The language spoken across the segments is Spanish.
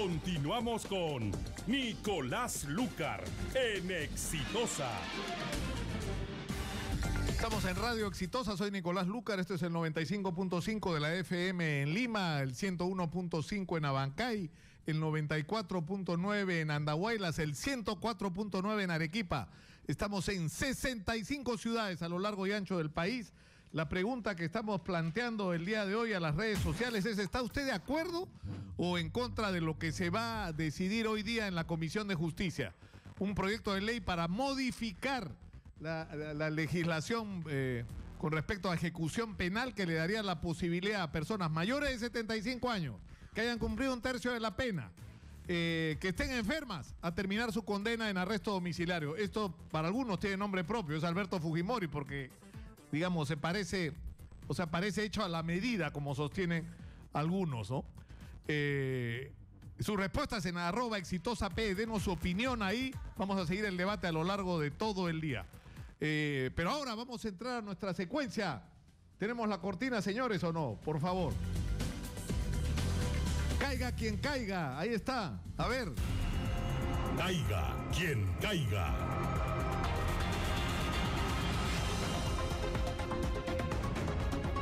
Continuamos con Nicolás Lúcar en Exitosa. Estamos en Radio Exitosa, soy Nicolás Lúcar, esto es el 95.5 de la FM en Lima, el 101.5 en Abancay, el 94.9 en Andahuaylas, el 104.9 en Arequipa. Estamos en 65 ciudades a lo largo y ancho del país. La pregunta que estamos planteando el día de hoy a las redes sociales es: ¿está usted de acuerdo o en contra de lo que se va a decidir hoy día en la Comisión de Justicia? Un proyecto de ley para modificar la legislación con respecto a ejecución penal, que le daría la posibilidad a personas mayores de 75 años que hayan cumplido un tercio de la pena, que estén enfermas, a terminar su condena en arresto domiciliario. Esto para algunos tiene nombre propio, es Alberto Fujimori, porque digamos parece hecho a la medida, como sostienen algunos, ¿no? Sus respuestas en @exitosap, denos su opinión ahí. Vamos a seguir el debate a lo largo de todo el día. Pero ahora vamos a entrar a nuestra secuencia. ¿Tenemos la cortina, señores, o no? Por favor. Caiga quien caiga. Ahí está. A ver. Caiga quien caiga.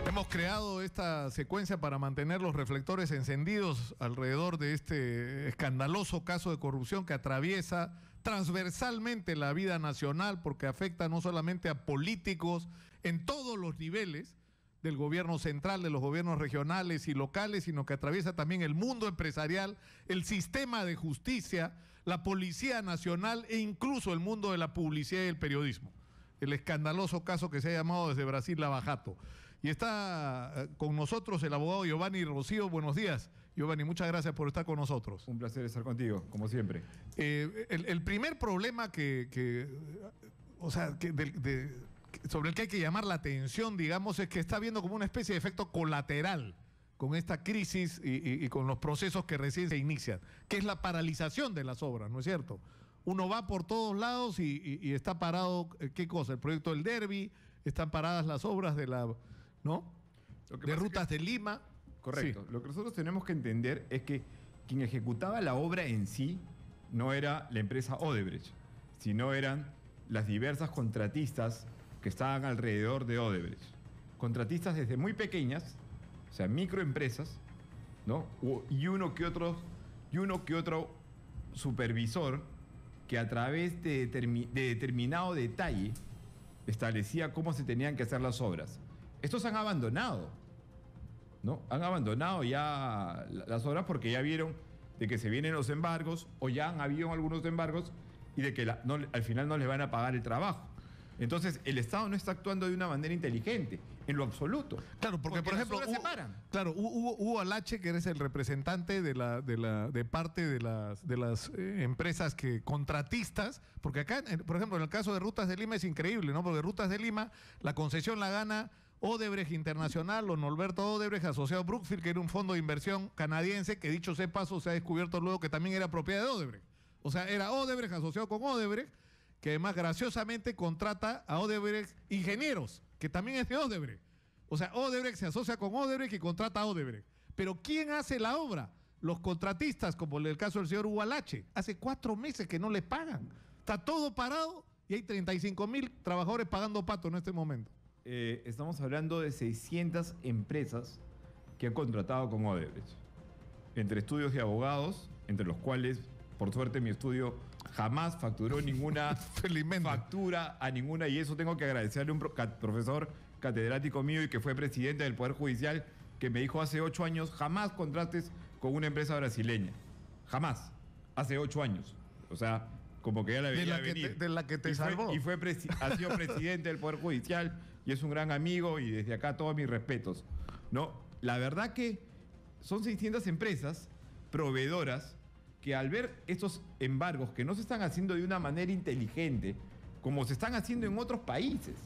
Hemos creado esta secuencia para mantener los reflectores encendidos alrededor de este escandaloso caso de corrupción que atraviesa transversalmente la vida nacional, porque afecta no solamente a políticos en todos los niveles del gobierno central, de los gobiernos regionales y locales, sino que atraviesa también el mundo empresarial, el sistema de justicia, la Policía Nacional e incluso el mundo de la publicidad y el periodismo. El escandaloso caso que se ha llamado desde Brasil Lava Jato. Y está con nosotros el abogado Giovanni Rocío. Buenos días, Giovanni, muchas gracias por estar con nosotros. Un placer estar contigo, como siempre. El primer problema sobre el que hay que llamar la atención, digamos, es que está habiendo como una especie de efecto colateral con esta crisis y con los procesos que recién se inician, que es la paralización de las obras, ¿no es cierto? Uno va por todos lados y está parado, ¿qué cosa? El proyecto del Derby, están paradas las obras de rutas de Lima. Correcto. Sí. Lo que nosotros tenemos que entender es que quien ejecutaba la obra en sí no era la empresa Odebrecht, sino eran las diversas contratistas que estaban alrededor de Odebrecht. Contratistas desde muy pequeñas, o sea, microempresas, ¿no? Y uno que otro supervisor que a través de determinado detalle establecía cómo se tenían que hacer las obras. Estos han abandonado, ¿no? Han abandonado ya las obras porque ya vieron de que se vienen los embargos, o ya han habido algunos embargos, y de que al final no les van a pagar el trabajo. Entonces, el Estado no está actuando de una manera inteligente, en lo absoluto. Claro, porque por ejemplo, Hugo Alache, que eres el representante de parte de las empresas contratistas, porque acá, por ejemplo, en el caso de Rutas de Lima es increíble, ¿no? Porque Rutas de Lima, la concesión la gana Odebrecht Internacional, o Norberto Odebrecht, asociado a Brookfield, que era un fondo de inversión canadiense, que dicho sea paso, se ha descubierto luego que también era propiedad de Odebrecht. O sea, era Odebrecht asociado con Odebrecht, que además graciosamente contrata a Odebrecht Ingenieros, que también es de Odebrecht. O sea, Odebrecht se asocia con Odebrecht y contrata a Odebrecht. Pero ¿quién hace la obra? Los contratistas, como en el caso del señor Hugo Alache. Hace 4 meses que no le pagan. Está todo parado y hay 35.000 trabajadores pagando pato en este momento. Estamos hablando de 600 empresas que han contratado con Odebrecht. Entre estudios de abogados, entre los cuales, por suerte, mi estudio jamás facturó ninguna factura a ninguna, y eso tengo que agradecerle a un profesor catedrático mío y que fue presidente del Poder Judicial, que me dijo hace 8 años: jamás contrates con una empresa brasileña. Jamás. Hace 8 años. O sea, como que ya la veía venir. De la que te salvó. Ha sido presidente del Poder Judicial y es un gran amigo, y desde acá todos mis respetos, ¿no? La verdad que son 600 empresas proveedoras que, al ver estos embargos que no se están haciendo de una manera inteligente, como se están haciendo en otros países.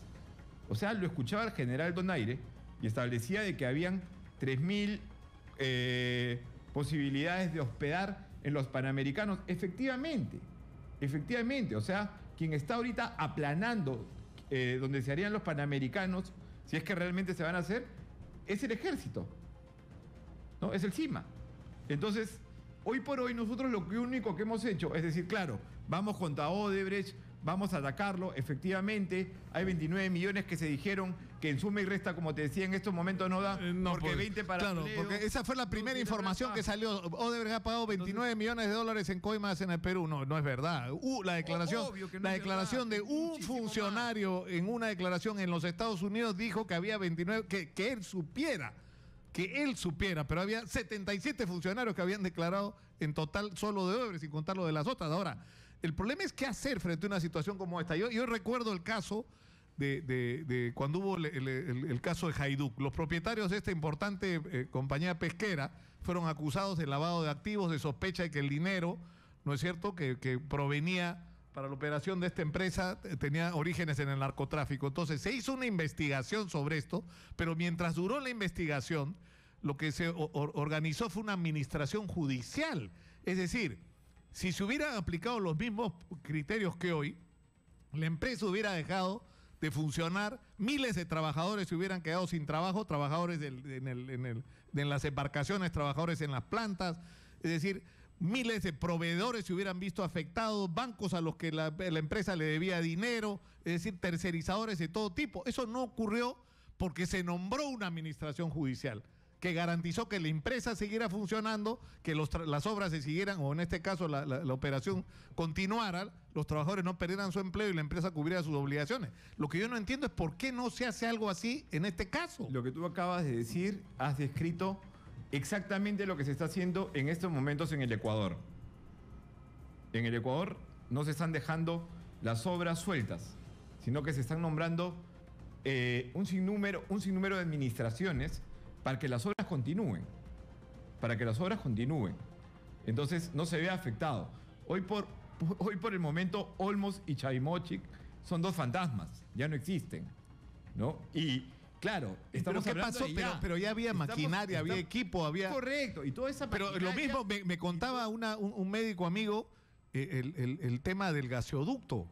O sea, lo escuchaba el general Donaire y establecía de que habían 3.000 posibilidades de hospedar en los Panamericanos. Efectivamente. O sea, quien está ahorita aplanando donde se harían los Panamericanos, si es que realmente se van a hacer, es el Ejército, ¿no? Es el CIMA. Entonces, hoy por hoy nosotros lo único que hemos hecho es decir, claro, vamos contra Odebrecht, vamos a atacarlo, efectivamente, hay 29 millones que se dijeron que en suma y resta, como te decía, en estos momentos no da, porque pues, 20 para claro, Toledo, porque esa fue la primera información que salió. Odebrecht ha pagado 29 millones de dólares en coimas en el Perú. No es verdad. La declaración de un funcionario en una declaración en los Estados Unidos dijo que había 29, que él supiera, pero había 77 funcionarios que habían declarado en total solo de Odebrecht, sin contar lo de las otras. Ahora, el problema es qué hacer frente a una situación como esta. Yo recuerdo el caso de cuando hubo el caso de Hajduk. Los propietarios de esta importante compañía pesquera fueron acusados de lavado de activos, de sospecha de que el dinero, ¿no es cierto?, que provenía para la operación de esta empresa tenía orígenes en el narcotráfico. Entonces se hizo una investigación sobre esto, pero mientras duró la investigación, lo que se organizó fue una administración judicial. Es decir, si se hubieran aplicado los mismos criterios que hoy, la empresa hubiera dejado de funcionar, miles de trabajadores se hubieran quedado sin trabajo, trabajadores en las embarcaciones, trabajadores en las plantas, es decir, miles de proveedores se hubieran visto afectados, bancos a los que la empresa le debía dinero, es decir, tercerizadores de todo tipo. Eso no ocurrió porque se nombró una administración judicial que garantizó que la empresa siguiera funcionando, que las obras se siguieran, o en este caso la operación continuara, los trabajadores no perdieran su empleo y la empresa cubriera sus obligaciones. Lo que yo no entiendo es por qué no se hace algo así en este caso. Lo que tú acabas de decir, has descrito exactamente lo que se está haciendo en estos momentos en el Ecuador. En el Ecuador no se están dejando las obras sueltas, sino que se están nombrando un sinnúmero de administraciones para que las obras continúen. Entonces no se ve afectado. Hoy por el momento, Olmos y Chavimochic son dos fantasmas, ya no existen, ¿no? Y claro, estamos ¿pero qué hablando pasó? de ya. Pero ya había maquinaria, había equipo, había... Correcto, y toda esa Pero maquinaria... lo mismo me contaba un médico amigo, el tema del gaseoducto.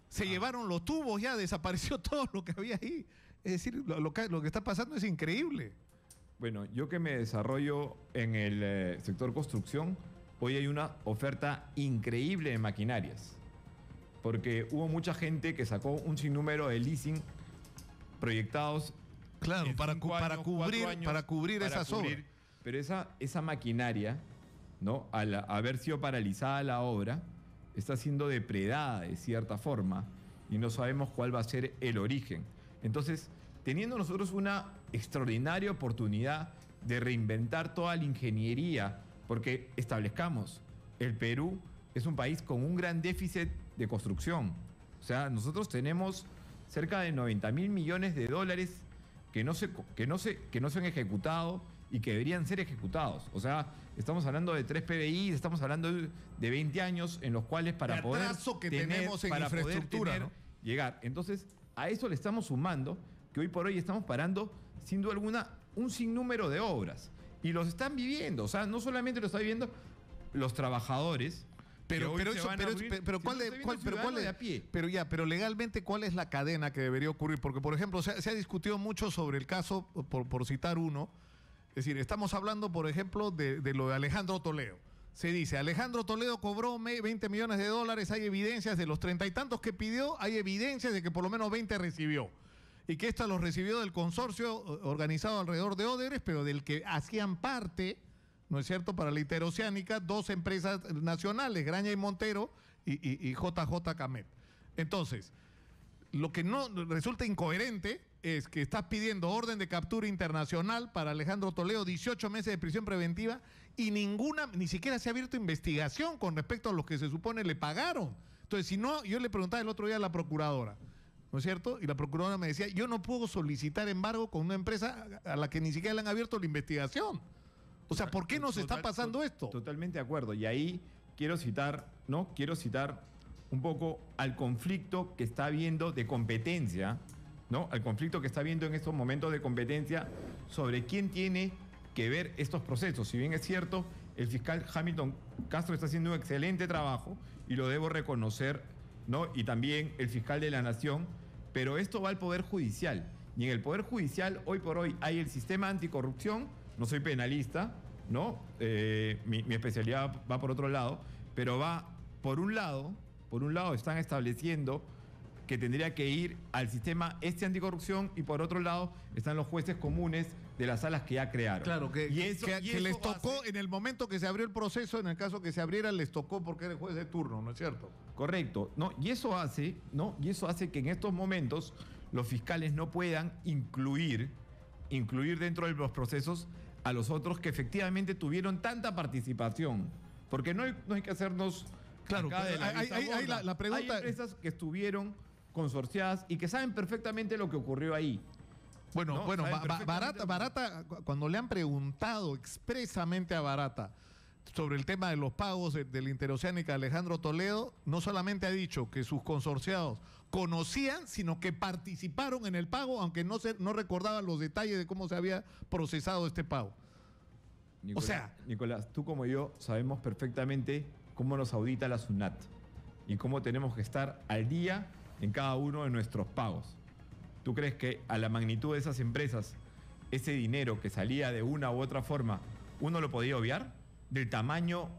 Se llevaron los tubos, ya desapareció todo lo que había ahí. Es decir, lo que está pasando es increíble. Bueno, yo que me desarrollo en el sector construcción, hoy hay una oferta increíble de maquinarias. Porque hubo mucha gente que sacó un sinnúmero de leasing proyectados. Claro, para cubrir esas obras. Pero esa maquinaria, ¿no?, al haber sido paralizada la obra, está siendo depredada de cierta forma y no sabemos cuál va a ser el origen. Entonces, teniendo nosotros una extraordinaria oportunidad de reinventar toda la ingeniería, porque establezcamos, el Perú es un país con un gran déficit de construcción. O sea, nosotros tenemos cerca de 90.000 millones de dólares que no se han ejecutado y que deberían ser ejecutados. O sea, estamos hablando de 3 PBI, estamos hablando de 20 años en los cuales para poder llegar. Entonces, a eso le estamos sumando que hoy por hoy estamos parando, sin duda alguna, un sinnúmero de obras. Y los están viviendo. O sea, no solamente lo están viviendo los trabajadores... Pero legalmente, ¿cuál es la cadena que debería ocurrir? Porque, por ejemplo, se ha discutido mucho sobre el caso, por citar uno, es decir, estamos hablando, por ejemplo, de lo de Alejandro Toledo. Se dice, Alejandro Toledo cobró 20 millones de dólares, hay evidencias de los 30 y tantos que pidió, hay evidencias de que por lo menos 20 recibió. Y que esto los recibió del consorcio organizado alrededor de Odebrecht, pero del que hacían parte... ¿no es cierto?, para la interoceánica, 2 empresas nacionales, Graña y Montero y JJ Camet. Entonces, lo que no resulta incoherente es que estás pidiendo orden de captura internacional para Alejandro Toledo, 18 meses de prisión preventiva, y ni siquiera se ha abierto investigación con respecto a los que se supone le pagaron. Entonces, si no, yo le preguntaba el otro día a la procuradora, ¿no es cierto? Y la procuradora me decía, yo no puedo solicitar embargo con una empresa a la que ni siquiera le han abierto la investigación. O sea, ¿por qué nos está pasando esto? Totalmente de acuerdo. Y ahí quiero citar un poco al conflicto que está habiendo de competencia, ¿no? Al conflicto que está habiendo en estos momentos de competencia sobre quién tiene que ver estos procesos. Si bien es cierto, el fiscal Hamilton Castro está haciendo un excelente trabajo y lo debo reconocer, ¿no? Y también el fiscal de la Nación, pero esto va al Poder Judicial. Y en el Poder Judicial, hoy por hoy, hay el sistema anticorrupción. No soy penalista, ¿no? Mi especialidad va por otro lado, pero va, por un lado están estableciendo que tendría que ir al sistema anticorrupción y por otro lado están los jueces comunes de las salas que ya crearon. Claro, que les tocó hace... en el momento que se abrió el proceso, en el caso que se abriera, les tocó porque era el juez de turno, ¿no es cierto? Correcto, ¿no? Y eso hace que en estos momentos los fiscales no puedan incluir dentro de los procesos a los otros que efectivamente tuvieron tanta participación. Porque no hay que hacernos... Claro, hay la pregunta... Hay empresas que estuvieron consorciadas y que saben perfectamente lo que ocurrió ahí. Bueno, Barata, cuando le han preguntado expresamente a Barata sobre el tema de los pagos de la Interoceánica, Alejandro Toledo no solamente ha dicho que sus consorciados conocían, sino que participaron en el pago, aunque no recordaban los detalles de cómo se había procesado este pago. Nicolás, tú como yo sabemos perfectamente cómo nos audita la SUNAT y cómo tenemos que estar al día en cada uno de nuestros pagos. ¿Tú crees que a la magnitud de esas empresas, ese dinero que salía de una u otra forma, uno lo podía obviar? ¿Del tamaño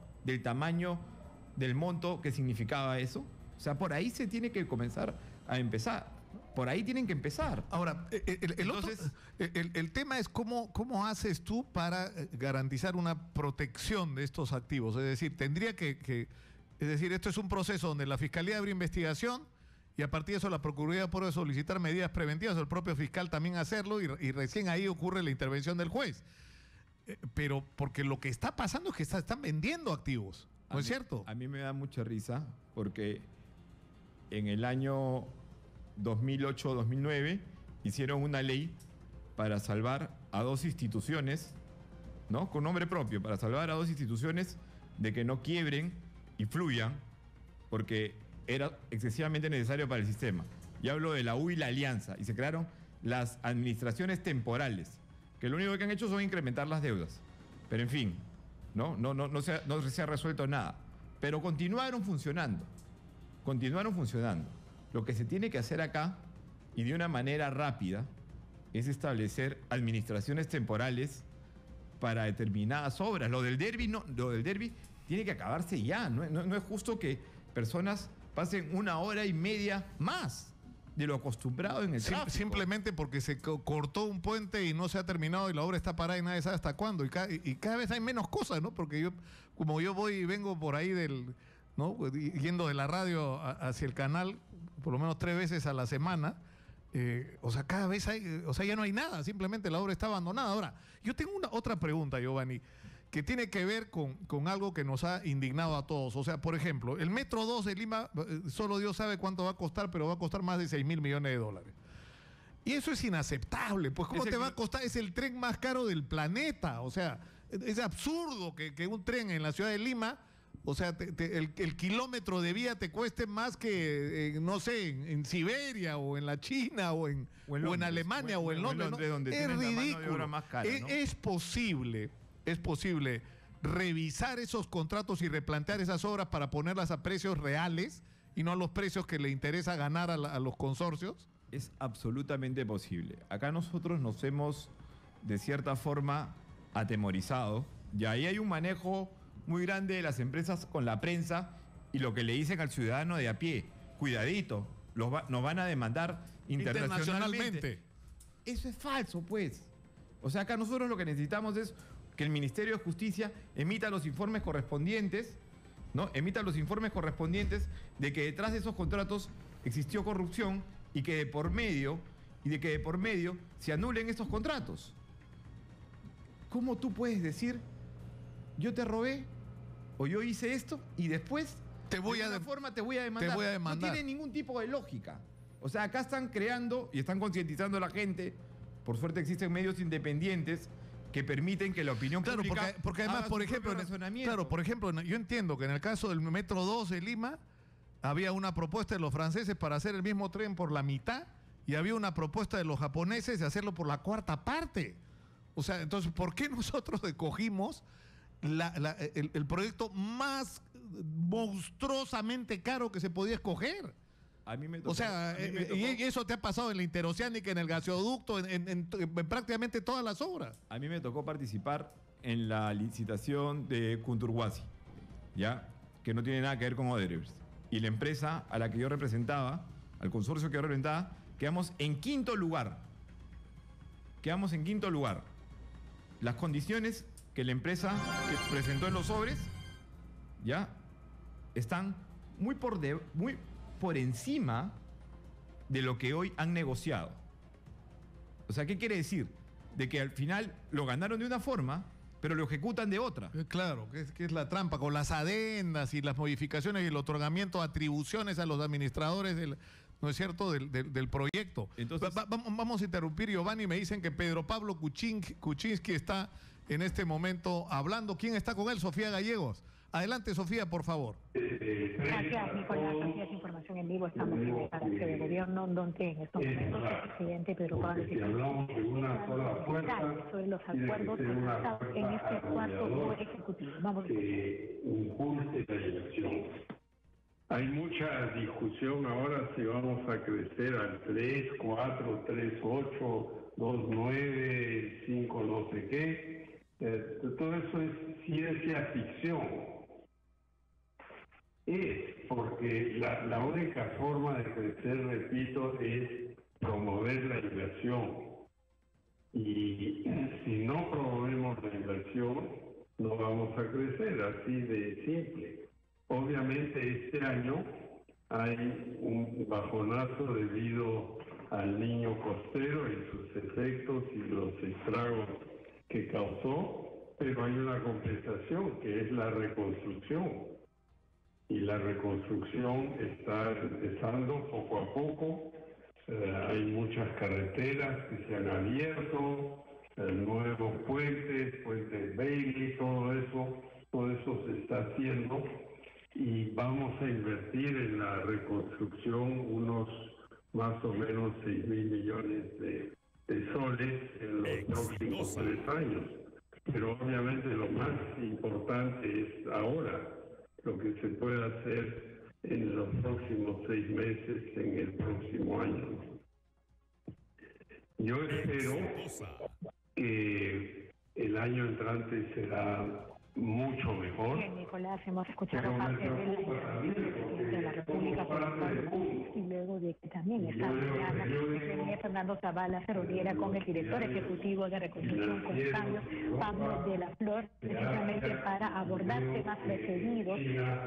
del monto que significaba eso? O sea, por ahí se tiene que comenzar a empezar. Por ahí tienen que empezar. Ahora, el tema es cómo haces tú para garantizar una protección de estos activos. Es decir, esto es un proceso donde la Fiscalía abre investigación y a partir de eso la Procuraduría puede solicitar medidas preventivas, el propio fiscal también hacerlo y recién ahí ocurre la intervención del juez. Pero porque lo que está pasando es que están vendiendo activos, ¿no es cierto? A mí me da mucha risa porque en el año 2008-2009 hicieron una ley para salvar a dos instituciones, ¿no? Con nombre propio, para salvar a dos instituciones de que no quiebren y fluyan, porque era excesivamente necesario para el sistema. Y hablo de la U y la Alianza, y se crearon las administraciones temporales, que lo único que han hecho son incrementar las deudas. Pero en fin, no se ha resuelto nada. Pero continuaron funcionando. Lo que se tiene que hacer acá, y de una manera rápida, es establecer administraciones temporales para determinadas obras. Lo del derbi tiene que acabarse ya. No es justo que personas pasen 1 hora y media más de lo acostumbrado en el tráfico. Simplemente porque se cortó un puente y no se ha terminado y la obra está parada y nadie sabe hasta cuándo. Y cada vez hay menos cosas, ¿no? Porque como yo voy y vengo por ahí yendo de la radio hacia el canal, por lo menos 3 veces a la semana, cada vez ya no hay nada, simplemente la obra está abandonada. Ahora, yo tengo otra pregunta, Giovanni, que tiene que ver con algo que nos ha indignado a todos. O sea, por ejemplo, el Metro 2 de Lima, solo Dios sabe cuánto va a costar, pero va a costar más de 6.000 millones de dólares. Y eso es inaceptable, pues ¿cómo te va a costar? Es el tren más caro del planeta. O sea, es absurdo que un tren en la ciudad de Lima, o sea, el kilómetro de vía te cueste más que, no sé, en Siberia o en la China o en Alemania o en Londres. Donde es ridículo. La mano de obra más cara, ¿no? Es posible revisar esos contratos y replantear esas obras para ponerlas a precios reales y no a los precios que le interesa ganar a los consorcios. Es absolutamente posible. Acá nosotros nos hemos, de cierta forma, atemorizado. Y ahí hay un manejo muy grande de las empresas con la prensa y lo que le dicen al ciudadano de a pie. Cuidadito, nos van a demandar internacionalmente. Eso es falso, pues. O sea, acá nosotros lo que necesitamos es que el Ministerio de Justicia emita los informes correspondientes, ¿no? Emita los informes correspondientes de que detrás de esos contratos existió corrupción y que de por medio se anulen estos contratos. ¿Cómo tú puedes decir, yo te robé o yo hice esto y después de alguna forma te voy a demandar? No tiene ningún tipo de lógica. O sea, acá están creando y están concientizando a la gente. Por suerte existen medios independientes que permiten que la opinión pública porque además, por ejemplo, yo entiendo que en el caso del Metro 2 de Lima había una propuesta de los franceses para hacer el mismo tren por la mitad y había una propuesta de los japoneses de hacerlo por la 4ª parte. O sea, entonces, ¿por qué nosotros escogimos el proyecto más monstruosamente caro que se podía escoger? A mí me tocó, o sea, y eso te ha pasado en la Interoceánica, en el gasoducto, en prácticamente todas las obras. A mí me tocó participar en la licitación de Kunturhuasi, ¿ya? Que no tiene nada que ver con Odebrecht. Y la empresa a la que yo representaba, al consorcio que yo representaba, quedamos en quinto lugar. Quedamos en quinto lugar. Las condiciones que la empresa que presentó en los sobres, ¿ya? Están muy por encima de lo que hoy han negociado. O sea, ¿qué quiere decir? De que al final lo ganaron de una forma, pero lo ejecutan de otra. Claro, que es la trampa, con las adendas y las modificaciones y el otorgamiento de atribuciones a los administradores del, ¿no es cierto?, del proyecto. Entonces, vamos a interrumpir, Giovanni. Me dicen que Pedro Pablo Kuczynski está en este momento hablando. ¿Quién está con él? Sofía Gallegos. Adelante, Sofía, por favor. Gracias, Nicolás. Así es, información en vivo. Estamos en el Palacio de Gobierno, donde en estos momentos el presidente Pedro Pablo sobre los acuerdos alcanzados en este cuarto ejecutivo. Vamos a impulse la elección. Hay mucha discusión ahora si vamos a crecer al 3, 4, 3, 8, 2, 9, 5, no sé qué. Todo eso es ciencia ficción. Es porque la única forma de crecer, repito, es promover la inversión. Y si no promovemos la inversión, no vamos a crecer, así de simple. Obviamente este año hay un bajonazo debido al Niño costero y sus efectos y los estragos que causó, pero hay una compensación que es la reconstrucción. Y la reconstrucción está empezando poco a poco. Hay muchas carreteras que se han abierto, nuevos puentes, puentes Bailey, todo eso se está haciendo. Y vamos a invertir en la reconstrucción unos más o menos 6.000 millones de soles en los próximos 3 años. Pero obviamente lo más importante es ahora, lo que se puede hacer en los próximos 6 meses, en el próximo año. Yo espero que el año entrante será mucho mejor. Bien, Nicolás, hemos escuchado parte de la declaración del presidente de la República y luego de que también esta mañana venía Fernando Zavala se reuniera con el director ejecutivo de Reconstrucción con Cambios, Pablo de la Flor, precisamente para abordar temas referidos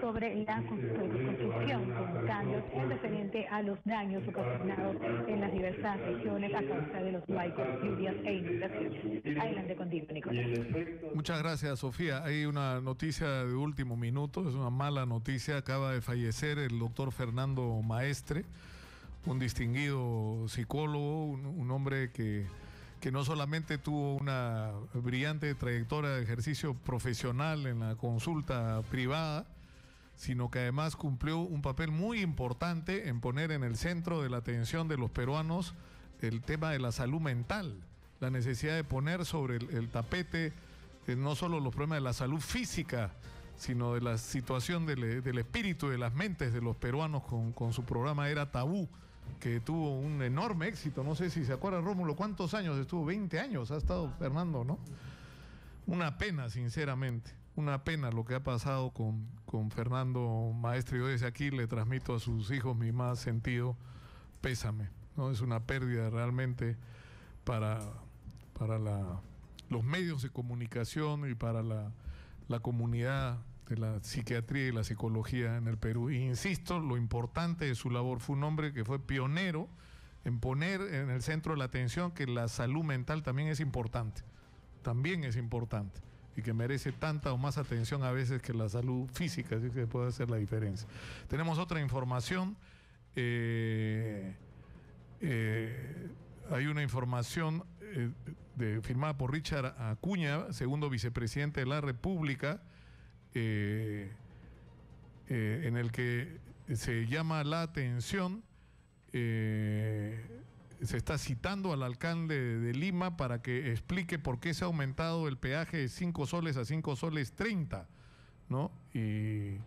sobre la reconstrucción con cambios en referente a los daños ocasionados en las diversas regiones a causa de los huaicos, lluvias e inundaciones. Adelante contigo, Nicolás. Muchas gracias, Sofía. Hay una noticia de último minuto, es una mala noticia. Acaba de fallecer el doctor Fernando Maestre, un distinguido psicólogo, un hombre que no solamente tuvo una brillante trayectoria de ejercicio profesional en la consulta privada, sino que además cumplió un papel muy importante en poner en el centro de la atención de los peruanos el tema de la salud mental, la necesidad de poner sobre el tapete no solo los problemas de la salud física, sino de la situación del espíritu, de las mentes de los peruanos con su programa Era Tabú, que tuvo un enorme éxito. No sé si se acuerda, Rómulo, ¿cuántos años estuvo? 20 años ha estado Fernando, ¿no? Una pena, sinceramente, una pena lo que ha pasado con Fernando Maestre. Yo desde aquí le transmito a sus hijos mi más sentido pésame, ¿no? Es una pérdida realmente para los medios de comunicación y para la comunidad de la psiquiatría y la psicología en el Perú. E insisto, lo importante de su labor, fue un hombre que fue pionero en poner en el centro de la atención que la salud mental también es importante, y que merece tanta o más atención a veces que la salud física, así que puede hacer la diferencia. Tenemos otra información. Hay una información firmada por Richard Acuña, segundo vicepresidente de la República, en el que se llama la atención, se está citando al alcalde de Lima para que explique por qué se ha aumentado el peaje de 5 soles a 5 soles 30, ¿no? Y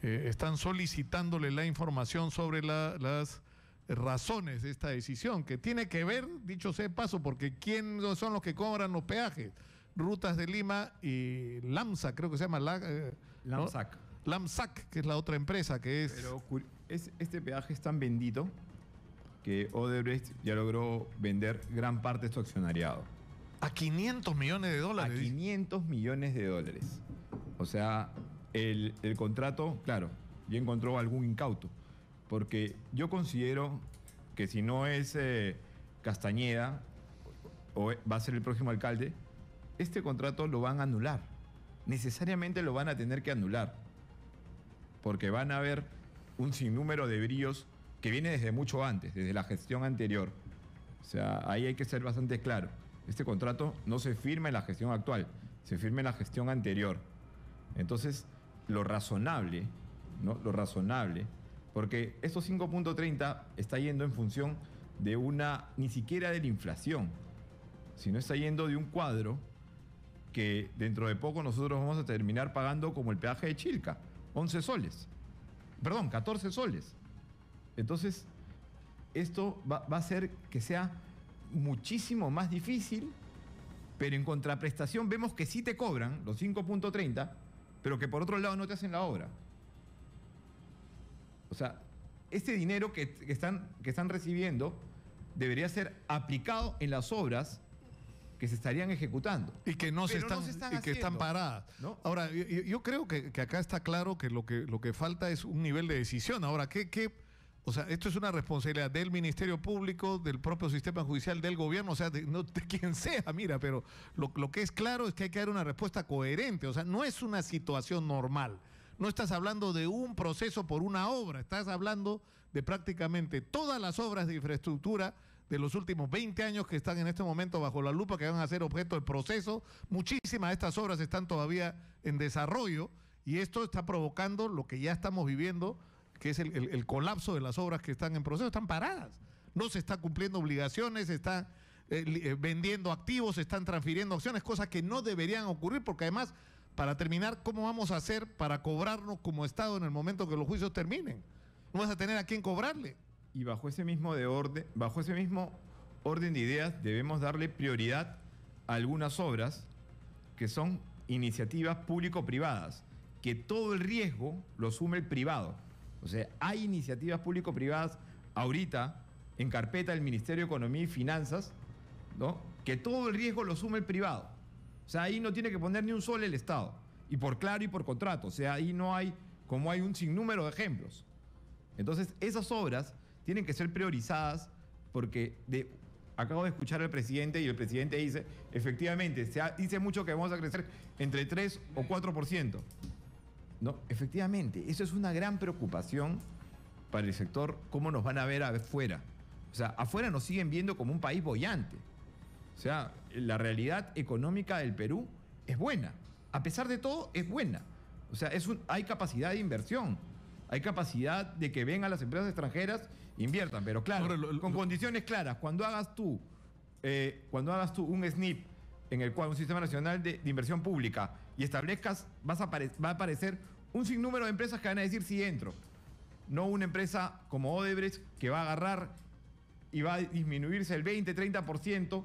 están solicitándole la información sobre las razones de esta decisión, que tiene que ver, dicho sea de paso, porque ¿quiénes son los que cobran los peajes? Rutas de Lima y LAMSA, creo que se llama LAMSAC. ¿no? LAMSAC, que es la otra empresa que es... Pero este peaje es tan bendito que Odebrecht ya logró vender gran parte de su accionariado. A 500 millones de dólares. A 500 millones de dólares. O sea, el contrato, claro, ya encontró algún incauto. Porque yo considero que si no es Castañeda, o va a ser el próximo alcalde, este contrato lo van a anular. Necesariamente lo van a tener que anular. Porque van a haber un sinnúmero de bríos que viene desde mucho antes, desde la gestión anterior. O sea, ahí hay que ser bastante claro. Este contrato no se firma en la gestión actual, se firma en la gestión anterior. Entonces, lo razonable, ¿no? Lo razonable, porque estos 5.30 está yendo en función de ni siquiera de la inflación, sino está yendo de un cuadro que dentro de poco nosotros vamos a terminar pagando como el peaje de Chilca, 11 soles. Perdón, 14 soles. Entonces, esto va a hacer que sea muchísimo más difícil, pero en contraprestación vemos que sí te cobran los 5.30, pero que por otro lado no te hacen la obra. O sea, este dinero que están recibiendo debería ser aplicado en las obras que se estarían ejecutando. Y que no se están, y que están paradas. ¿No? Ahora, yo creo que acá está claro que lo que falta es un nivel de decisión. Ahora, o sea, esto es una responsabilidad del Ministerio Público, del propio sistema judicial, del gobierno, o sea, de quien sea, mira, pero lo que es claro es que hay que dar una respuesta coherente. O sea, no es una situación normal. No estás hablando de un proceso por una obra, estás hablando de prácticamente todas las obras de infraestructura de los últimos 20 años que están en este momento bajo la lupa, que van a ser objeto del proceso. Muchísimas de estas obras están todavía en desarrollo y esto está provocando lo que ya estamos viviendo, que es el colapso de las obras que están en proceso, están paradas. No se están cumpliendo obligaciones, se están vendiendo activos, se están transfiriendo acciones, cosas que no deberían ocurrir, porque además, para terminar, ¿cómo vamos a hacer para cobrarnos como Estado en el momento que los juicios terminen? No vas a tener a quién cobrarle. Y bajo ese mismo orden de ideas, debemos darle prioridad a algunas obras que son iniciativas público-privadas, que todo el riesgo lo asume el privado. O sea, hay iniciativas público-privadas ahorita en carpeta del Ministerio de Economía y Finanzas, ¿no? Que todo el riesgo lo asume el privado. O sea, ahí no tiene que poner ni un sol el Estado. Y por claro y por contrato. O sea, ahí no hay, como hay un sinnúmero de ejemplos. Entonces, esas obras tienen que ser priorizadas porque acabo de escuchar al presidente y el presidente dice, efectivamente, dice mucho que vamos a crecer entre 3 o 4%. No, efectivamente, eso es una gran preocupación para el sector, cómo nos van a ver afuera. O sea, afuera nos siguen viendo como un país boyante. O sea, la realidad económica del Perú es buena. A pesar de todo, es buena. O sea, hay capacidad de inversión. Hay capacidad de que vengan las empresas extranjeras e inviertan. Pero claro, ahora, con condiciones claras. Cuando hagas tú un SNIP, en el cual un Sistema Nacional de Inversión Pública, y establezcas, va a aparecer un sinnúmero de empresas que van a decir sí entro. No una empresa como Odebrecht que va a agarrar y va a disminuirse el 20-30%,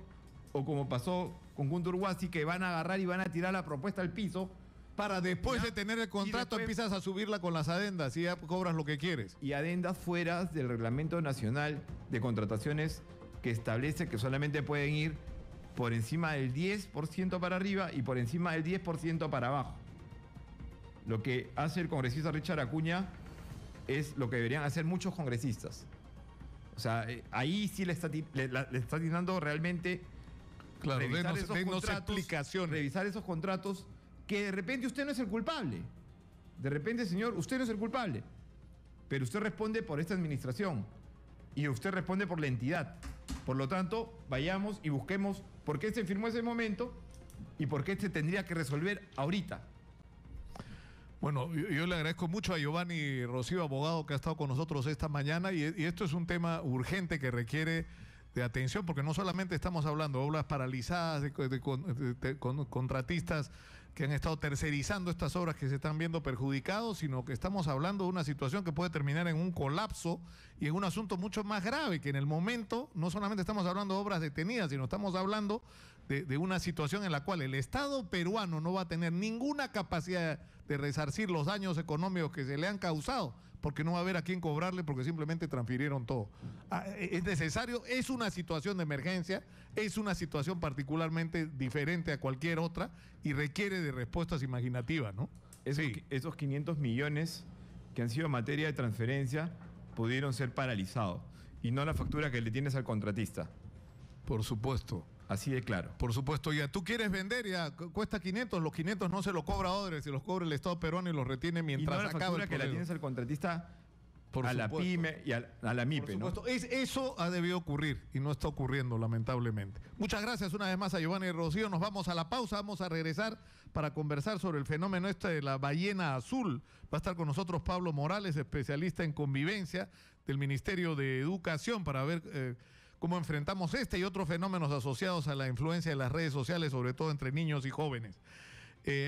o como pasó con Gunturhuasi, que van a agarrar y van a tirar la propuesta al piso. Para después de tener el contrato empiezas a subirla con las adendas y ya cobras lo que quieres. Y adendas fuera del Reglamento Nacional de Contrataciones, que establece que solamente pueden ir por encima del 10% para arriba y por encima del 10% para abajo. Lo que hace el congresista Richard Acuña es lo que deberían hacer muchos congresistas. O sea, ahí sí le está dando realmente... Claro, revisar explicaciones. Revisar esos contratos, que de repente usted no es el culpable. De repente, señor, usted no es el culpable. Pero usted responde por esta administración. Y usted responde por la entidad. Por lo tanto, vayamos y busquemos por qué se firmó ese momento y por qué se tendría que resolver ahorita. Bueno, yo le agradezco mucho a Giovanni Rocío, abogado, que ha estado con nosotros esta mañana. Y esto es un tema urgente que requiere de atención, porque no solamente estamos hablando de obras paralizadas, de contratistas que han estado tercerizando estas obras que se están viendo perjudicados, sino que estamos hablando de una situación que puede terminar en un colapso y en un asunto mucho más grave, que en el momento no solamente estamos hablando de obras detenidas, sino estamos hablando de una situación en la cual el Estado peruano no va a tener ninguna capacidad de resarcir los daños económicos que se le han causado, porque no va a haber a quién cobrarle, porque simplemente transfirieron todo. Es necesario, es una situación de emergencia, es una situación particularmente diferente a cualquier otra y requiere de respuestas imaginativas, ¿no? Esos 500 millones que han sido materia de transferencia pudieron ser paralizados y no la factura que le tienes al contratista. Por supuesto. Así de claro. Por supuesto, ya tú quieres vender, ya cuesta 500, los 500 no se los cobra Odebrecht, se los cobra el Estado peruano y los retiene mientras y no la acaba factura el que la proceso. tienes al contratista Por a la supuesto. pyme y a la MIPE, ¿no? Eso ha debido ocurrir y no está ocurriendo, lamentablemente. Muchas gracias una vez más a Giovanni Rocío. Nos vamos a la pausa, vamos a regresar para conversar sobre el fenómeno de la ballena azul. Va a estar con nosotros Pablo Morales, especialista en convivencia del Ministerio de Educación, para ver cómo enfrentamos este y otros fenómenos asociados a la influencia de las redes sociales, sobre todo entre niños y jóvenes.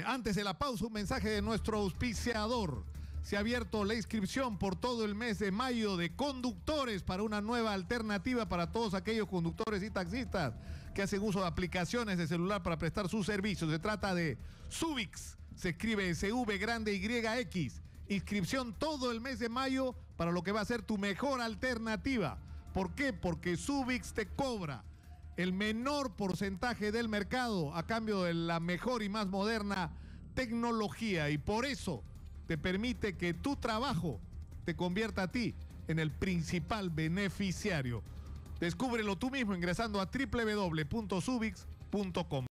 Antes de la pausa, un mensaje de nuestro auspiciador. Se ha abierto la inscripción por todo el mes de mayo de conductores para una nueva alternativa para todos aquellos conductores y taxistas que hacen uso de aplicaciones de celular para prestar sus servicios. Se trata de Subix, se escribe SV grande YX. Inscripción todo el mes de mayo para lo que va a ser tu mejor alternativa. ¿Por qué? Porque Subix te cobra el menor porcentaje del mercado a cambio de la mejor y más moderna tecnología, y por eso te permite que tu trabajo te convierta a ti en el principal beneficiario. Descúbrelo tú mismo ingresando a www.subix.com.